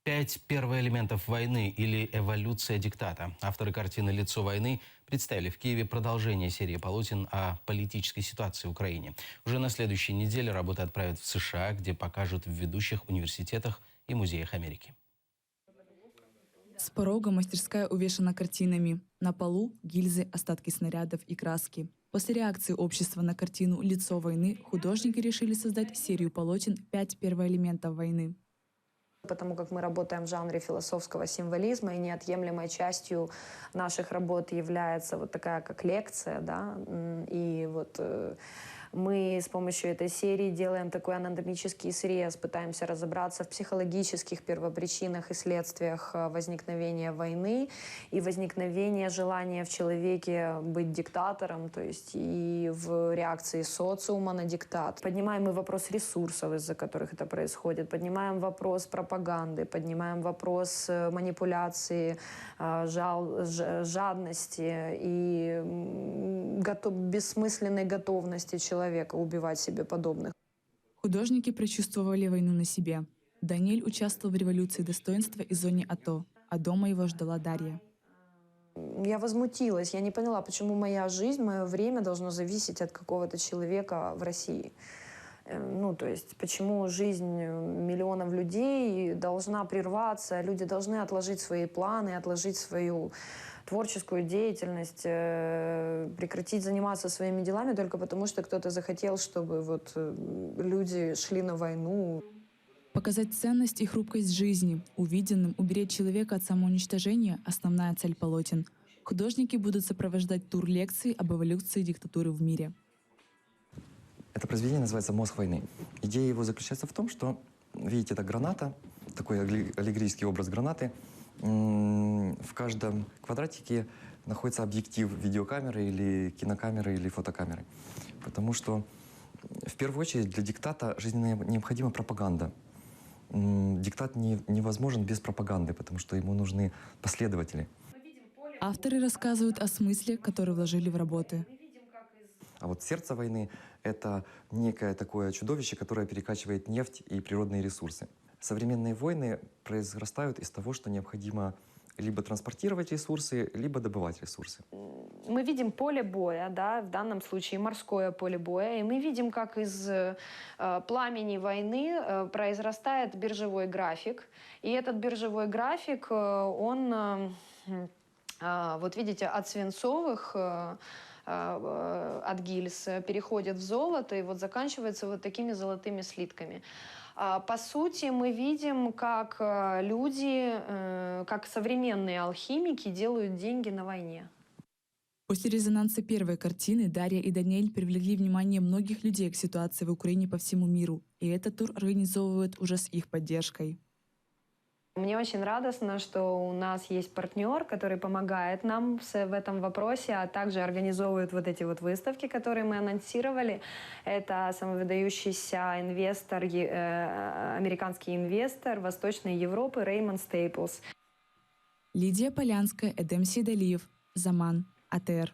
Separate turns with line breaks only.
5 первоэлементов войны или эволюция диктата. Авторы картины «Лицо войны» представили в Киеве продолжение серии полотен о политической ситуации в Украине. Уже на следующей неделе работы отправят в США, где покажут в ведущих университетах и музеях Америки.
С порога мастерская увешана картинами. На полу – гильзы, остатки снарядов и краски. После реакции общества на картину «Лицо войны» художники решили создать серию полотен «5 первоэлементов войны».
Потому как мы работаем в жанре философского символизма, и неотъемлемой частью наших работ является вот такая как лекция, да, и вот мы с помощью этой серии делаем такой анатомический срез, пытаемся разобраться в психологических первопричинах и следствиях возникновения войны и возникновения желания в человеке быть диктатором, то есть и в реакции социума на диктат. Поднимаем и вопрос ресурсов, из-за которых это происходит, поднимаем вопрос пропаганды, поднимаем вопрос манипуляции, жадности и бессмысленной готовности человека убивать себе подобных.
Художники прочувствовали войну на себе. Даниэль участвовал в революции достоинства и зоне АТО, а дома его ждала Дарья.
Я возмутилась, я не поняла, почему моя жизнь, мое время должно зависеть от какого-то человека в России. Ну, то есть, почему жизнь миллионов людей должна прерваться, люди должны отложить свои планы, отложить свою творческую деятельность, прекратить заниматься своими делами только потому, что кто-то захотел, чтобы вот люди шли на войну.
Показать ценность и хрупкость жизни, увиденным, уберечь человека от самоуничтожения – основная цель полотен. Художники будут сопровождать тур лекций об эволюции диктатуры в мире.
Это произведение называется «Мозг войны». Идея его заключается в том, что, видите, это граната, такой аллегорический образ гранаты. В каждом квадратике находится объектив видеокамеры или кинокамеры или фотокамеры. Потому что, в первую очередь, для диктата жизненно необходима пропаганда. Диктат невозможен без пропаганды, потому что ему нужны последователи.
Авторы рассказывают о смысле, который вложили в работы.
А вот сердце войны — это некое такое чудовище, которое перекачивает нефть и природные ресурсы. Современные войны произрастают из того, что необходимо либо транспортировать ресурсы, либо добывать ресурсы.
Мы видим поле боя, да, в данном случае морское поле боя, и мы видим, как из пламени войны произрастает биржевой график. И этот биржевой график, он, вот видите, от свинцовых, от гильз переходит в золото и вот заканчивается вот такими золотыми слитками. По сути, мы видим, как люди, как современные алхимики делают деньги на войне.
После резонанса первой картины Дарья и Даниэль привлекли внимание многих людей к ситуации в Украине по всему миру. И этот тур организовывают уже с их поддержкой.
Мне очень радостно, что у нас есть партнер, который помогает нам в этом вопросе, а также организовывает вот эти вот выставки, которые мы анонсировали. Это самовыдающийся инвестор, американский инвестор Восточной Европы Реймонд Стейплс.
Лидия Полянская, Эдем Сейдалиев, Заман, АТР.